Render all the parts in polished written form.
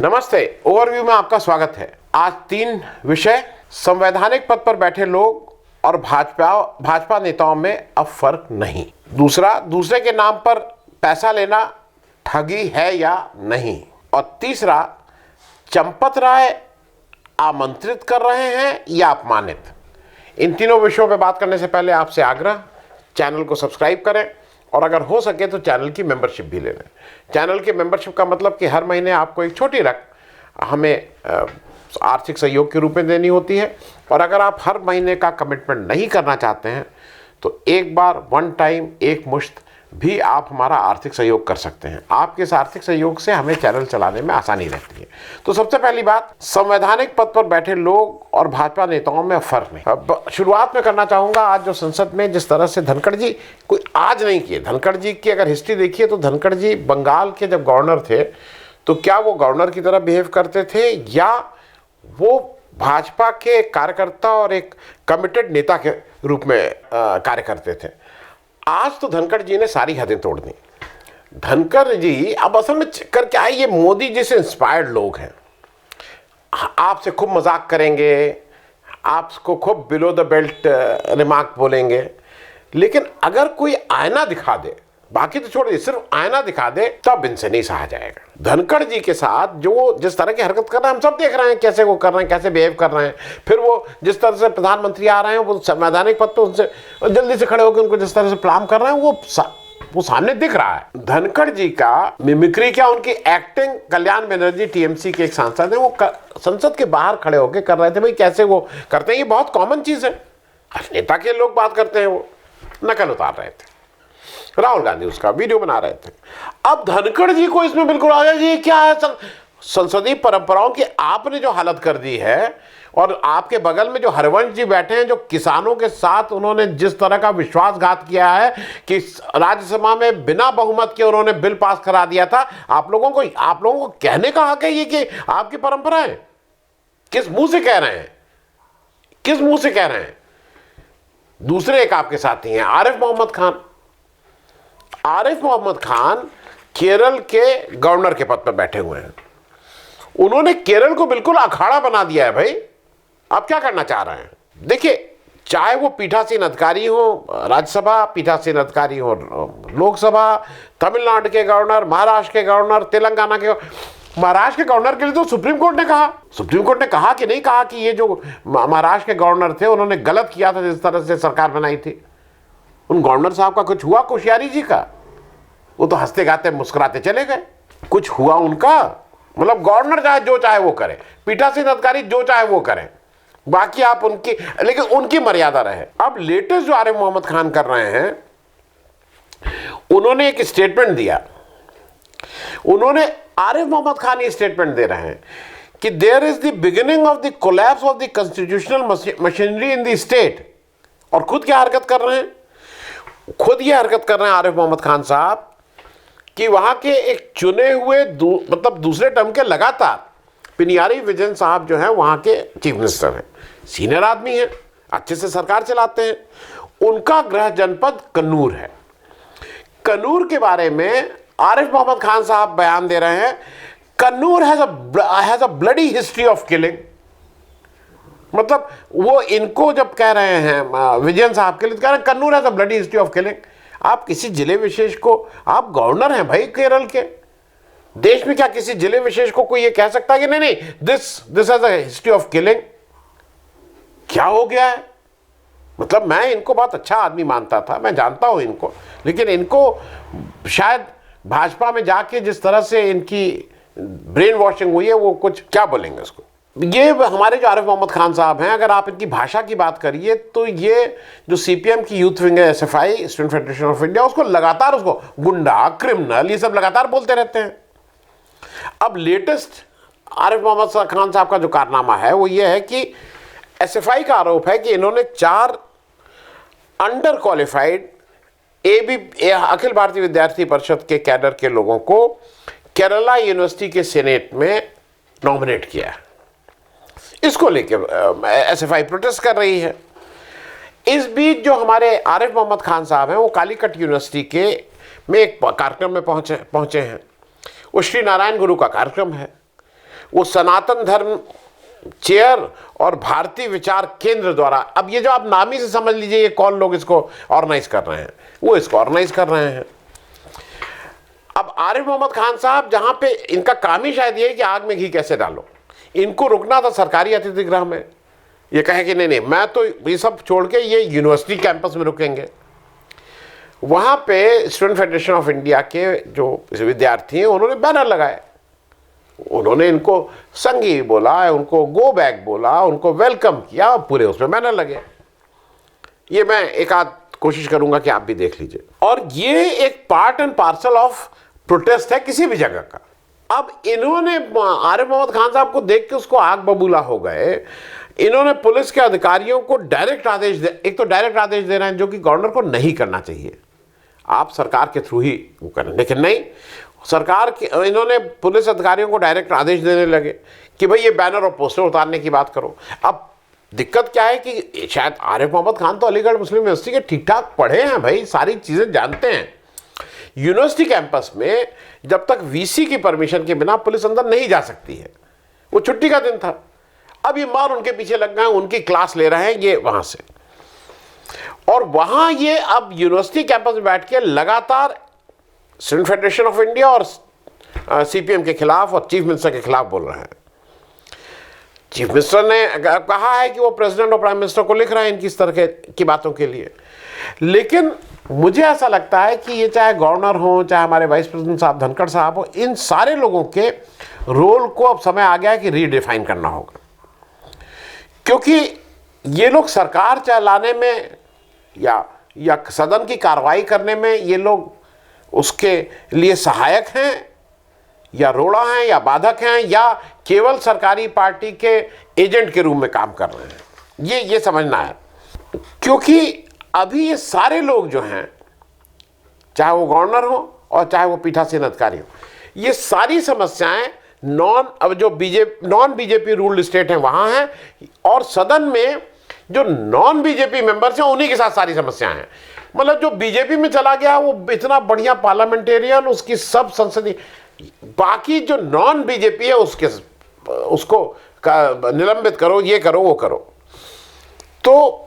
नमस्ते। ओवरव्यू में आपका स्वागत है। आज 3 विषय, संवैधानिक पद पर बैठे लोग और भाजपा नेताओं में अब फर्क नहीं। दूसरे के नाम पर पैसा लेना ठगी है या नहीं। और तीसरा, चंपत राय आमंत्रित कर रहे हैं या अपमानित। इन तीनों विषयों पर बात करने से पहले आपसे आग्रह, चैनल को सब्सक्राइब करें और अगर हो सके तो चैनल की मेंबरशिप भी ले लें। चैनल की मेंबरशिप का मतलब कि हर महीने आपको एक छोटी रकम हमें आर्थिक सहयोग के रूप में देनी होती है। और अगर आप हर महीने का कमिटमेंट नहीं करना चाहते हैं तो एक बार वन टाइम एक मुश्त भी आप हमारा आर्थिक सहयोग कर सकते हैं। आपके इस आर्थिक सहयोग से हमें चैनल चलाने में आसानी रहती है। तो सबसे पहली बात, संवैधानिक पद पर बैठे लोग और भाजपा नेताओं में फर्क नहीं। अब शुरुआत में करना चाहूंगा, आज जो संसद में जिस तरह से धनखड़ जी, कोई आज नहीं किए, धनखड़ जी की अगर हिस्ट्री देखिए तो धनखड़ जी बंगाल के जब गवर्नर थे तो क्या वो गवर्नर की तरह बिहेव करते थे या वो भाजपा के कार्यकर्ता और एक कमिटेड नेता के रूप में कार्य करते थे। आज तो धनखड़ जी ने सारी हदें तोड़ दी। धनखड़ जी अब असल में कर क्या है, ये मोदी जी से इंस्पायर्ड लोग हैं। आपसे खूब मजाक करेंगे, आपको खूब बिलो द बेल्ट रिमार्क बोलेंगे, लेकिन अगर कोई आईना दिखा दे, बाकी तो छोड़ दे, सिर्फ आईना दिखा दे, तब इनसे नहीं सहा जाएगा। धनखड़ जी के साथ जो जिस तरह की हरकत कर रहे हैं, हम सब देख रहे हैं कैसे वो कर रहे हैं, कैसे बिहेव कर रहे हैं। फिर वो जिस तरह से प्रधानमंत्री आ रहे हैं, वो संवैधानिक पद पे उनसे जल्दी से खड़े होकर उनको जिस तरह से प्रणाम कर रहे हैं, वो सामने दिख रहा है। धनखड़ जी का मिमिक्री क्या, उनकी एक्टिंग, कल्याण बनर्जी टीएमसी के एक सांसद हैं, वो संसद के बाहर खड़े होकर कर रहे थे। भाई कैसे वो करते हैं, ये बहुत कॉमन चीज है। हर नेता के लोग बात करते हैं। वो नकल उतार रहे थे, राहुल गांधी उसका वीडियो बना रहे थे। अब धनखड़ जी को इसमें बिल्कुल आ गया, ये क्या है, संसदीय परंपराओं की आपने जो हालत कर दी है। और आपके बगल में जो हरवंश जी बैठे हैं, जो किसानों के साथ उन्होंने जिस तरह का विश्वासघात किया है कि राज्यसभा में बिना बहुमत के उन्होंने बिल पास करा दिया था। आप लोगों को कहने का हक है ये कि आपकी परंपरा है। किस मुंह से कह रहे हैं, किस मुंह से कह रहे हैं। दूसरे एक आपके साथी हैं, आरिफ मोहम्मद खान केरल के गवर्नर के पद पर बैठे हुए हैं। उन्होंने केरल को बिल्कुल अखाड़ा बना दिया है। भाई आप क्या करना चाह रहे हैं? देखिए, चाहे वो पीठासीन अधिकारी हो राज्यसभा, पीठासीन अधिकारी हो लोकसभा, तमिलनाडु के गवर्नर, महाराष्ट्र के गवर्नर, तेलंगाना के, महाराष्ट्र के गवर्नर के लिए तो सुप्रीम कोर्ट ने कहा कि नहीं कहा कि ये जो महाराष्ट्र के गवर्नर थे उन्होंने गलत किया था जिस तरह से सरकार बनाई थी। उन गवर्नर साहब का कुछ हुआ? कोश्यारी जी का, वो तो हंसते गाते मुस्कुराते चले गए। कुछ हुआ उनका? मतलब गवर्नर चाहे जो चाहे वो करे, पीठासीन अधिकारी जो चाहे वो करें, बाकी आप उनकी, लेकिन उनकी मर्यादा रहे। अब लेटेस्ट जो आरिफ मोहम्मद खान कर रहे हैं, उन्होंने एक स्टेटमेंट दिया। आरिफ मोहम्मद खान ये स्टेटमेंट दे रहे हैं कि there is the beginning of the collapse of the constitutional machinery in the state. और खुद क्या हरकत कर रहे हैं? खुद ये हरकत कर रहे हैं आरिफ मोहम्मद खान साहब कि वहां के एक चुने हुए मतलब दूसरे टर्म के लगातार पिनियारी विजयन साहब जो हैं वहां के चीफ मिनिस्टर हैं, सीनियर आदमी हैं, अच्छे से सरकार चलाते हैं। उनका गृह जनपद कन्नूर है। कन्नूर के बारे में आरिफ मोहम्मद खान साहब बयान दे रहे हैं, Kannur has a bloody history of killing. मतलब वो इनको जब कह रहे हैं विजयन साहब के लिए, कह रहे हैं Kannur has a bloody history of killing. आप किसी जिले विशेष को, आप गवर्नर हैं भाई केरल के, देश में क्या किसी जिले विशेष को कोई ये कह सकता है कि नहीं this has a history of killing? क्या हो गया है? मतलब मैं इनको बहुत अच्छा आदमी मानता था, मैं जानता हूं इनको, लेकिन इनको शायद भाजपा में जाके जिस तरह से इनकी ब्रेन वॉशिंग हुई है, वो कुछ क्या बोलेंगे उसको। ये हमारे जो आरिफ मोहम्मद खान साहब हैं, अगर आप इनकी भाषा की बात करिए तो ये जो सीपीएम की यूथ विंग है, SFI, student federation of India, उसको लगातार उसको गुंडा, क्रिमिनल, ये सब लगातार बोलते रहते हैं। अब लेटेस्ट आरिफ मोहम्मद खान साहब का जो कारनामा है वो ये है कि एसएफआई का आरोप है कि इन्होंने 4 अंडर क्वालिफाइड अखिल भारतीय विद्यार्थी परिषद के कैडर के लोगों को केरला यूनिवर्सिटी के सेनेट में नॉमिनेट किया है। इसको लेकर एसएफआई प्रोटेस्ट कर रही है। इस बीच जो हमारे आरिफ मोहम्मद खान साहब हैं वो कालीकट यूनिवर्सिटी के में एक कार्यक्रम में पहुंचे हैं। वो श्री नारायण गुरु का कार्यक्रम है। वो सनातन धर्म चेयर और भारतीय विचार केंद्र द्वारा, अब ये जो आप नाम ही से समझ लीजिए ये कौन लोग इसको ऑर्गेनाइज कर रहे हैं, वो इसको ऑर्गेनाइज कर रहे हैं। अब आरिफ मोहम्मद खान साहब, जहां पे इनका काम ही शायद ये है कि आग में घी कैसे डालो, इनको रुकना था सरकारी अतिथि गृह में। ये कहे कि नहीं नहीं मैं तो ये सब छोड़ के ये यूनिवर्सिटी कैंपस में रुकेंगे। वहां पे स्टूडेंट फेडरेशन ऑफ इंडिया के जो विद्यार्थी हैं उन्होंने बैनर लगाए, उन्होंने इनको संघी बोला, उनको गो बैक बोला, उनको वेलकम किया, पूरे उसमें बैनर लगे। ये मैं एक आध कोशिश करूंगा कि आप भी देख लीजिए। और ये एक part and parcel of protest है किसी भी जगह का। अब इन्होंने आरिफ मोहम्मद खान साहब को देख के उसको आग बबूला हो गए। इन्होंने पुलिस के अधिकारियों को डायरेक्ट आदेश एक तो डायरेक्ट आदेश दे रहे हैं जो कि गवर्नर को नहीं करना चाहिए, आप सरकार के थ्रू ही वो करें, लेकिन नहीं, सरकार के इन्होंने पुलिस अधिकारियों को डायरेक्ट आदेश देने लगे कि भाई ये बैनर और पोस्टर उतारने की बात करो। अब दिक्कत क्या है कि शायद आरिफ मोहम्मद खान तो अलीगढ़ मुस्लिम यूनिवर्सिटी के ठीक ठाक पढ़े हैं भाई, सारी चीज़ें जानते हैं। यूनिवर्सिटी कैंपस में जब तक वीसी की परमिशन के बिना पुलिस अंदर नहीं जा सकती है, वो छुट्टी का दिन था। अब ये मार उनके पीछे लग गए, उनकी क्लास ले रहे हैं ये वहाँ से, और वहाँ ये अब यूनिवर्सिटी कैंपस में बैठ के लगातार स्टूडेंट फेडरेशन ऑफ इंडिया और सीपीएम के खिलाफ और चीफ मिनिस्टर के खिलाफ बोल रहे हैं। चीफ मिनिस्टर ने कहा है कि वो प्रेसिडेंट और प्राइम मिनिस्टर को लिख रहे हैं इनकी इस तरह की बातों के लिए, लेकिन मुझे ऐसा लगता है कि ये चाहे गवर्नर हो, चाहे हमारे वाइस प्रेसिडेंट साहब धनखड़ साहब हो, इन सारे लोगों के रोल को अब समय आ गया है कि रीडिफाइन करना होगा, क्योंकि ये लोग सरकार चलाने में या सदन की कार्रवाई करने में ये लोग उसके लिए सहायक हैं या रोड़ा हैं या बाधक हैं या केवल सरकारी पार्टी के एजेंट के रूप में काम कर रहे हैं, ये समझना है। क्योंकि अभी ये सारे लोग जो हैं, चाहे वो गवर्नर हो और चाहे वो पीठासीन अधिकारी हो, ये सारी समस्याएं नॉन बीजेपी रूल्ड स्टेट हैं वहां हैं, और सदन में जो नॉन बीजेपी मेंबर्स हैं उन्हीं के साथ सारी समस्याएं हैं। मतलब जो बीजेपी में चला गया वो इतना बढ़िया पार्लियामेंटेरियन, उसकी सब संसदीय, बाकी जो नॉन बीजेपी है उसको निलंबित करो, ये करो वो करो। तो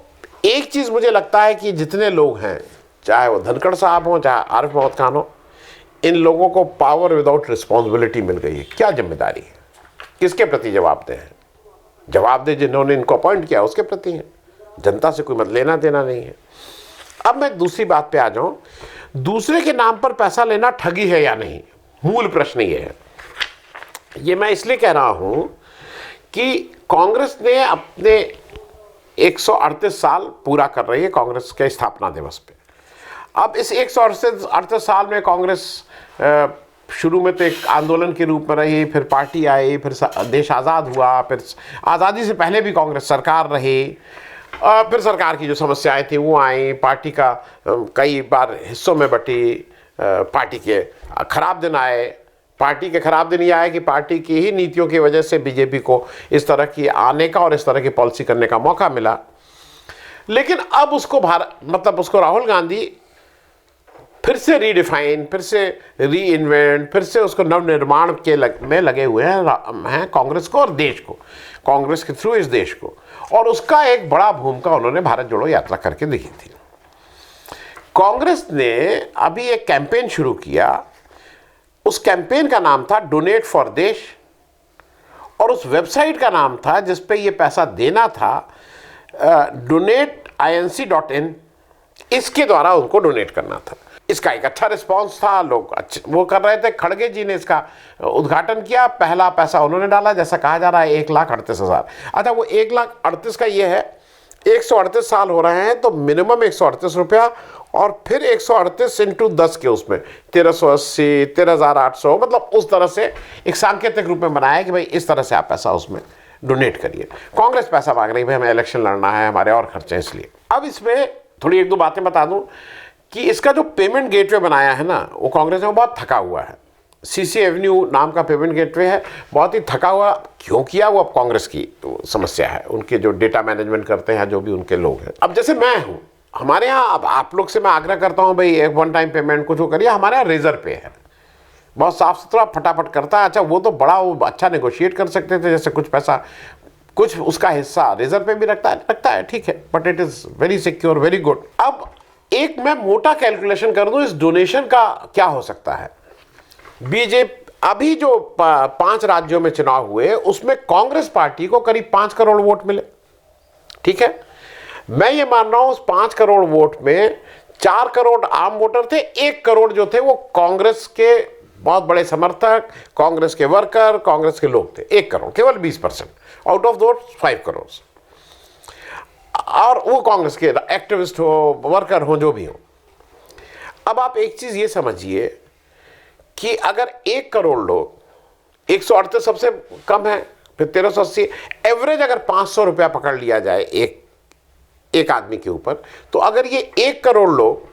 एक चीज मुझे लगता है कि जितने लोग हैं, चाहे वो धनखड़ साहब हो चाहे आरिफ मोहम्मद खान हो, इन लोगों को पावर विदाउट रिस्पॉन्सिबिलिटी मिल गई है। क्या जिम्मेदारी है, किसके प्रति जवाबदेह है? जवाबदेह जिन्होंने इनको अपॉइंट किया उसके प्रति है, जनता से कोई लेना देना नहीं है। अब मैं दूसरी बात पे आ जाऊं, दूसरे के नाम पर पैसा लेना ठगी है या नहीं, मूल प्रश्न ये है। ये मैं इसलिए कह रहा हूं कि कांग्रेस ने अपने 138 साल पूरा कर रही है कांग्रेस के स्थापना दिवस पे। अब इस 138 साल में कांग्रेस शुरू में तो एक आंदोलन के रूप में रही, फिर पार्टी आई, फिर देश आज़ाद हुआ, फिर आज़ादी से पहले भी कांग्रेस सरकार रही, फिर सरकार की जो समस्याएं थी वो आई, पार्टी का कई बार हिस्सों में बटी, पार्टी के खराब दिन आए। पार्टी के खराब दिन ये आए कि पार्टी की ही नीतियों की वजह से बीजेपी को इस तरह की आने का और इस तरह की पॉलिसी करने का मौका मिला। लेकिन अब उसको उसको राहुल गांधी फिर से रीडिफाइन, फिर से री इन्वेंट, फिर से उसको नवनिर्माण में लगे हुए हैं कांग्रेस को और देश को, कांग्रेस के थ्रू इस देश को। और उसका एक बड़ा भूमिका उन्होंने भारत जोड़ो यात्रा करके दिखी थी। कांग्रेस ने अभी एक कैंपेन शुरू किया, उस कैंपेन का नाम था डोनेट फॉर देश, और उस वेबसाइट का नाम था जिस पे ये पैसा देना था donateinc.in, इसके द्वारा उनको डोनेट करना था। इसका एक अच्छा रिस्पांस था, लोग वो कर रहे थे। खड़गे जी ने इसका उद्घाटन किया, पहला पैसा उन्होंने डाला, जैसा कहा जा रहा है 1,38,000। अच्छा, वो 1,38,000 का ये है, 138 साल हो रहे हैं तो मिनिमम 138 रुपया, और फिर 138 इंटू 10 के उसमें 1380, 13,800, मतलब उस तरह से एक सांकेतिक रूप में बनाया कि भाई इस तरह से आप पैसा उसमें डोनेट करिए। कांग्रेस पैसा मांग रही है, भाई हमें इलेक्शन लड़ना है, हमारे और खर्चे इसलिए। अब इसमें थोड़ी एक दो बातें बता दूं कि इसका जो पेमेंट गेटवे बनाया है ना, वो कांग्रेस में बहुत थका हुआ है। सीसी एवेन्यू नाम का पेमेंट गेटवे है, बहुत ही थका हुआ। क्यों किया वो अब कांग्रेस की समस्या है, उनके जो डेटा मैनेजमेंट करते हैं जो भी उनके लोग हैं। अब जैसे मैं हूँ, हमारे यहाँ अब आप लोग से मैं आग्रह करता हूँ भाई एक वन टाइम पेमेंट कुछ वो करिए, हमारे यहाँ रेजर पे है। बहुत साफ सुथरा फटाफट करता है। अच्छा वो तो बड़ा वो अच्छा नेगोशिएट कर सकते थे, जैसे कुछ पैसा कुछ उसका हिस्सा रिजर्व पे भी रखता है ठीक है, but it is very secure, very good. अब एक मैं मोटा कैलकुलेशन कर दूं इस डोनेशन का क्या हो सकता है। बीजेपी अभी जो 5 राज्यों में चुनाव हुए उसमें कांग्रेस पार्टी को करीब 5 करोड़ वोट मिले, ठीक है। मैं ये मान रहा हूं उस 5 करोड़ वोट में 4 करोड़ आम वोटर थे, 1 करोड़ जो थे वो कांग्रेस के बहुत बड़े समर्थक, कांग्रेस के वर्कर, कांग्रेस के लोग थे। 1 करोड़, केवल 20% आउट ऑफ दोस 5 करोड़। और वो कांग्रेस के एक्टिविस्ट हो, वर्कर हो, जो भी हो। अब आप एक चीज ये समझिए कि अगर 1 करोड़ लोग, 138 सबसे कम है, फिर 1380, एवरेज अगर 500 रुपया पकड़ लिया जाए एक आदमी के ऊपर, तो अगर ये 1 करोड़ लोग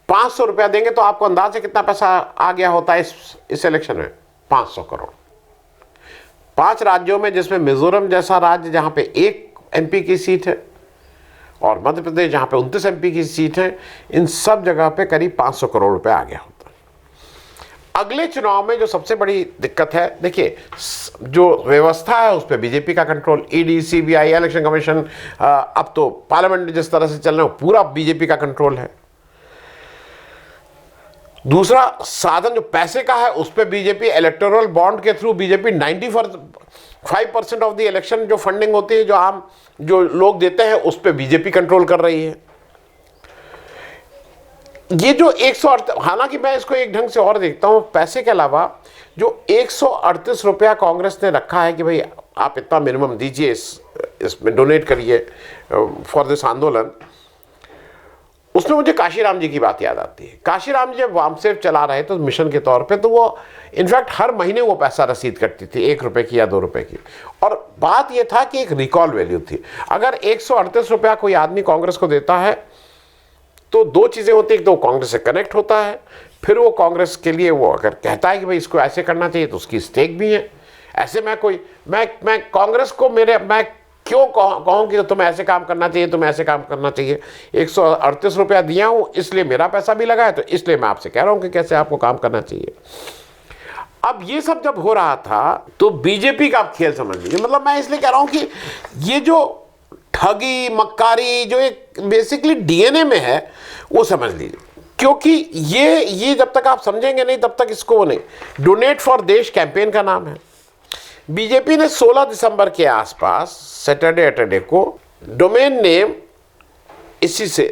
500 रुपया देंगे तो आपको अंदाज है कितना पैसा आ गया होता है इस इलेक्शन में? 500 करोड़। 5 राज्यों में, जिसमें मिजोरम जैसा राज्य जहां पे 1 एमपी की सीट है और मध्य प्रदेश जहां पे 29 एमपी की सीट है, इन सब जगह पे करीब 500 करोड़ रुपए आ गया होता है। अगले चुनाव में जो सबसे बड़ी दिक्कत है, देखिए जो व्यवस्था है उस पर बीजेपी का control, ED, CBI, election commission, अब तो पार्लियामेंट जिस तरह से चल रहे हैं पूरा बीजेपी का कंट्रोल है। दूसरा साधन जो पैसे का है उस पर बीजेपी इलेक्टोरल बॉन्ड के through BJP 95% of the election जो फंडिंग होती है, जो लोग देते हैं, उस पर बीजेपी कंट्रोल कर रही है। ये जो 138, हालांकि मैं इसको एक ढंग से और देखता हूं, पैसे के अलावा जो 138 रुपया कांग्रेस ने रखा है कि भाई आप इतना मिनिमम दीजिए, इसमें डोनेट करिए फॉर दिस आंदोलन, उसमें मुझे काशीराम जी की बात याद आती है। काशीराम जी जब वामसेव चला रहे थे मिशन के तौर पे, तो वो इनफैक्ट हर महीने वो पैसा रसीद करती थी, 1 रुपए की या 2 रुपए की। और बात ये था कि एक रिकॉल वैल्यू थी। अगर 138 रुपया कोई आदमी कांग्रेस को देता है तो 2 चीजें होती है, एक तो कांग्रेस से कनेक्ट होता है, फिर वो कांग्रेस के लिए वो अगर कहता है कि भाई इसको ऐसे करना चाहिए तो उसकी स्टेक भी है। ऐसे मैं कांग्रेस को मैं क्यों कहूं कि तुम ऐसे काम करना चाहिए, तुम ऐसे काम करना चाहिए। 138 रुपया दिया हूं इसलिए मेरा पैसा भी लगा है, तो इसलिए मैं आपसे कह रहा हूं कि कैसे आपको काम करना चाहिए। अब ये सब जब हो रहा था तो बीजेपी का आप खेल समझ लीजिए। मतलब मैं इसलिए कह रहा हूं कि ये जो ठगी मक्कारी जो एक बेसिकली डीएनए में है वो समझ लीजिए, क्योंकि ये जब तक आप समझेंगे नहीं तब तक इसको वो नहीं। डोनेट फॉर देश कैंपेन का नाम है। बीजेपी ने 16 दिसंबर के आसपास सैटरडे को डोमेन नेम इसी से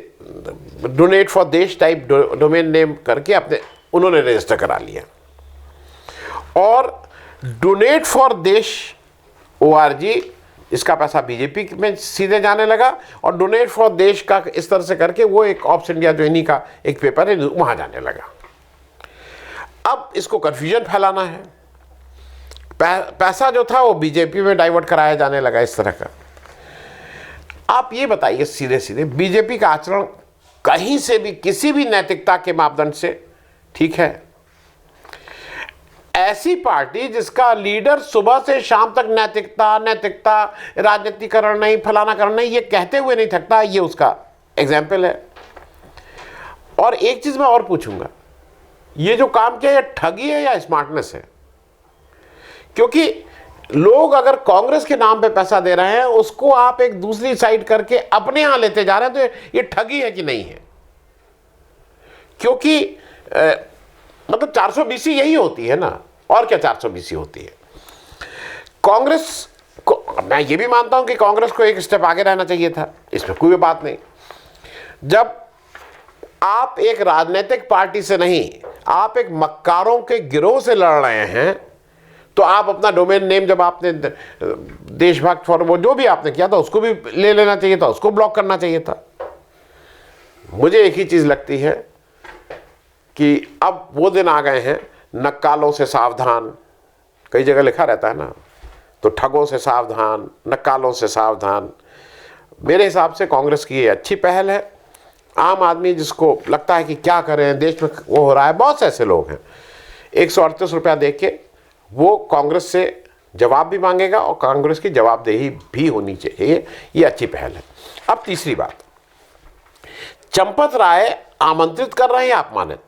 डोनेट फॉर देश टाइप डोमेन नेम करके उन्होंने रजिस्टर करा लिया। और डोनेट फॉर देश ORG, इसका पैसा बीजेपी में सीधे जाने लगा, और डोनेट फॉर देश का इस तरह से करके वो एक ऑप्स इंडिया जो इन्हीं का एक पेपर है वहां जाने लगा। अब इसको कंफ्यूजन फैलाना है, पैसा जो था वो बीजेपी में डाइवर्ट कराया जाने लगा इस तरह का। आप ये बताइए सीधे सीधे, बीजेपी का आचरण कहीं से भी किसी भी नैतिकता के मापदंड से ठीक है? ऐसी पार्टी जिसका लीडर सुबह से शाम तक नैतिकता राजनीतिकरण नहीं, फलाना करण नहीं, ये कहते हुए नहीं थकता, ये उसका एग्जाम्पल है। और एक चीज मैं और पूछूंगा, ये जो काम किया ये ठगी है या स्मार्टनेस है? क्योंकि लोग अगर कांग्रेस के नाम पे पैसा दे रहे हैं उसको आप एक दूसरी साइड करके अपने यहां लेते जा रहे हैं, तो ये ठगी है कि नहीं है? क्योंकि मतलब 420 यही होती है ना, और क्या 420 होती है। कांग्रेस को मैं ये भी मानता हूं कि कांग्रेस को एक स्टेप आगे रहना चाहिए था, इसमें कोई बात नहीं। जब आप एक राजनीतिक पार्टी से नहीं, आप एक मक्कारों के गिरोह से लड़ रहे हैं, तो आप अपना डोमेन नेम, जब आपने देशभक्त फॉर वो जो भी आपने किया था उसको भी ले लेना चाहिए था, उसको ब्लॉक करना चाहिए था। मुझे एक ही चीज लगती है कि अब वो दिन आ गए हैं, नक्कालों से सावधान, कई जगह लिखा रहता है ना, तो ठगों से सावधान, नक्कालों से सावधान। मेरे हिसाब से कांग्रेस की ये अच्छी पहल है। आम आदमी जिसको लगता है कि क्या करें, देश में वो हो रहा है, बहुत से ऐसे लोग हैं, 138 रुपया दे के वो कांग्रेस से जवाब भी मांगेगा और कांग्रेस की जवाबदेही भी होनी चाहिए। ये अच्छी पहल है। अब तीसरी बात, चंपत राय आमंत्रित कर रहे हैं या अपमानित?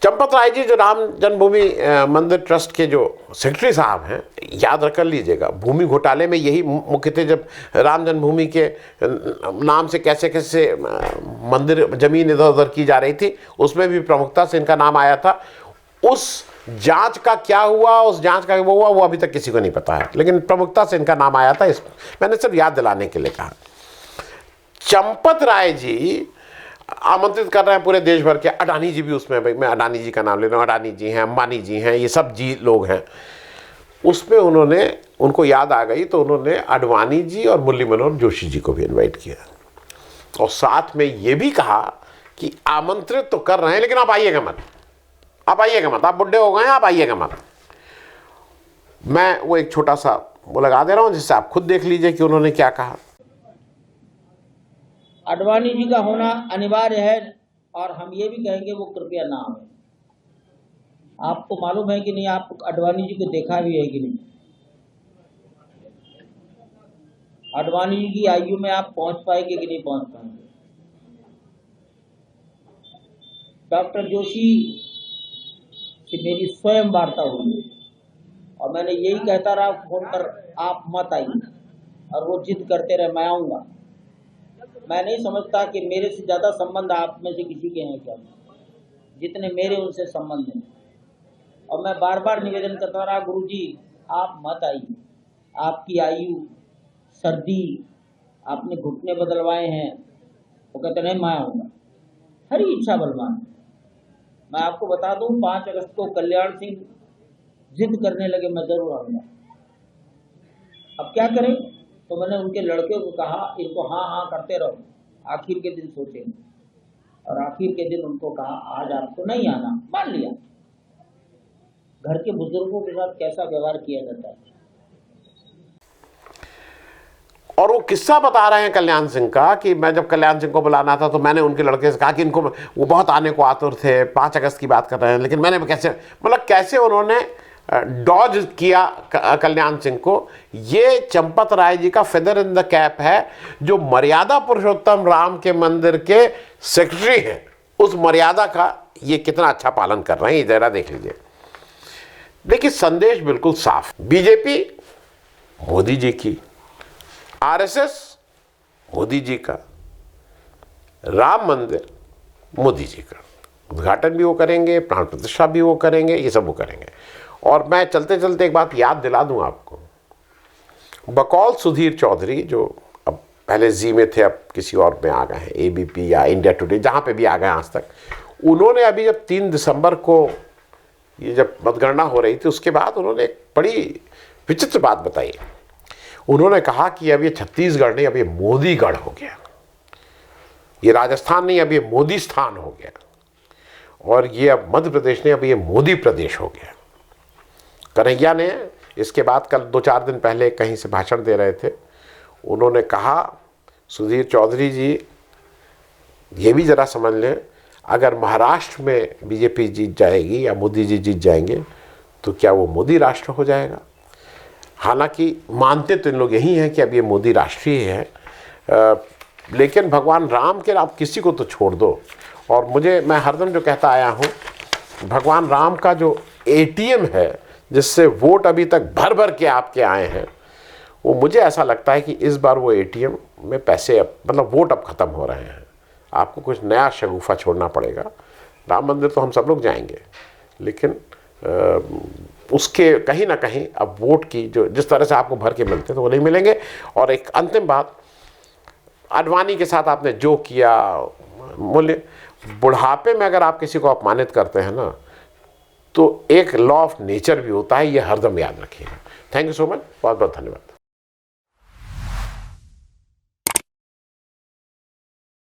चंपत राय जी जो राम जन्मभूमि मंदिर ट्रस्ट के जो सेक्रेटरी साहब हैं, याद रख लीजिएगा, भूमि घोटाले में यही मुख्य थे। जब राम जन्मभूमि के नाम से कैसे कैसे मंदिर जमीन इधर उधर की जा रही थी, उसमें भी प्रमुखता से इनका नाम आया था। उस जांच का क्या हुआ, उस जांच का वो हुआ, वो अभी तक किसी को नहीं पता है, लेकिन प्रमुखता से इनका नाम आया था। इस मैंने सिर्फ याद दिलाने के लिए कहा। चंपत राय जी आमंत्रित कर रहे हैं पूरे देश भर के, अडानी जी भी उसमें, भाई मैं अडानी जी का नाम ले रहा हूँ, अडानी जी हैं, अंबानी जी हैं, ये सब जी लोग हैं। उसमें उन्होंने, उनको याद आ गई तो उन्होंने आडवाणी जी और मुरली मनोहर जोशी जी को भी इनवाइट किया, और साथ में ये भी कहा कि आमंत्रित तो कर रहे हैं लेकिन आप आइएगा मत, आप आइएगा मत, आप बुढ़े हो गए हैं, आप आइएगा मत। मैं वो एक छोटा सा वो लगा दे रहा हूँ जिससे आप खुद देख लीजिए कि उन्होंने क्या कहा। आडवाणी जी का होना अनिवार्य है, और हम ये भी कहेंगे वो कृपया ना आए। आपको मालूम है कि नहीं, आप आडवाणी जी को देखा भी है कि नहीं? आडवाणी जी की आयु में आप पहुंच पाएंगे कि नहीं पहुंच पाएंगे? डॉक्टर जोशी से मेरी स्वयं वार्ता हुई और मैंने यही कहता रहा फोन पर, आप मत आइए, और वो जिद करते रहे मैं आऊँगा। मैं नहीं समझता कि मेरे से ज़्यादा संबंध आप में से किसी के हैं क्या, जितने मेरे उनसे संबंध हैं। और मैं बार बार निवेदन करता रहा, गुरुजी आप मत आइए, आपकी आयु, सर्दी, आपने घुटने बदलवाए हैं। वो कहते नहीं मैं आऊँगा, हरी इच्छा बलवान। मैं आपको बता दूं, 5 अगस्त को कल्याण सिंह जिद करने लगे मैं जरूर आऊँगा। अब क्या करें? तो मैंने उनके लड़के को कहा, इनको हाँ हाँ करते रहो, आखिर के दिन सोचेंगे। और आखिर के दिन उनको कहा आज आपको नहीं आना, मान लिया। घर के बुजुर्गों के साथ कैसा व्यवहार किया जाता है। और वो किस्सा बता रहे हैं कल्याण सिंह का कि मैं जब कल्याण सिंह को बुलाना था तो मैंने उनके लड़के से कहा कि इनको, वो बहुत आने को आतुर थे, 5 अगस्त की बात कर रहे हैं, लेकिन मैंने कैसे, मतलब कैसे उन्होंने डॉज किया कल्याण सिंह को। ये चंपत राय जी का फेदर इन द कैप है, जो मर्यादा पुरुषोत्तम राम के मंदिर के सेक्रेटरी हैं। उस मर्यादा का ये कितना अच्छा पालन कर रहे हैं, ये जरा देख लीजिए। देखिए संदेश बिल्कुल साफ, बीजेपी मोदी जी की, आरएसएस मोदी जी का, राम मंदिर मोदी जी का, उद्घाटन भी वो करेंगे, प्राण प्रतिष्ठा भी वो करेंगे, ये सब वो करेंगे। और मैं चलते चलते एक बात याद दिला दूं आपको, बकौल सुधीर चौधरी, जो अब पहले जी में थे अब किसी और में आ गए हैं, एबीपी या इंडिया टुडे, जहाँ पे भी आ गए आज तक, उन्होंने अभी जब 3 दिसंबर को ये जब मतगणना हो रही थी उसके बाद उन्होंने एक बड़ी विचित्र बात बताई। उन्होंने कहा कि अब ये छत्तीसगढ़ नहीं, अब ये मोदीगढ़ हो गया, ये राजस्थान नहीं, अब ये मोदी स्थान हो गया, और ये अब मध्य प्रदेश नहीं, अब ये मोदी प्रदेश हो गया। कन्हैया ने इसके बाद कल 2-4 दिन पहले कहीं से भाषण दे रहे थे, उन्होंने कहा सुधीर चौधरी जी ये भी ज़रा समझ लें, अगर महाराष्ट्र में बीजेपी जीत जाएगी या मोदी जी जीत जाएंगे तो क्या वो मोदी राष्ट्र हो जाएगा? हालांकि मानते तो इन लोग यही हैं कि अब ये मोदी राष्ट्रीय है, लेकिन भगवान राम के, आप किसी को तो छोड़ दो। और मैं हरदम जो कहता आया हूँ, भगवान राम का जो एटीएम है जिससे वोट अभी तक भर भर के आपके आए हैं, वो मुझे ऐसा लगता है कि इस बार वो एटीएम में पैसे मतलब वोट अब ख़त्म हो रहे हैं। आपको कुछ नया शगुफा छोड़ना पड़ेगा। राम मंदिर तो हम सब लोग जाएंगे, लेकिन उसके कहीं ना कहीं अब वोट की जो जिस तरह से आपको भर के मिलते हैं तो वो नहीं मिलेंगे। और एक अंतिम बात, आडवाणी के साथ आपने जो किया, मूल्य बुढ़ापे में अगर आप किसी को अपमानित करते हैं ना, तो एक लॉ ऑफ नेचर भी होता है, ये हरदम याद रखिएगा। थैंक यू सो मच, बहुत बहुत धन्यवाद।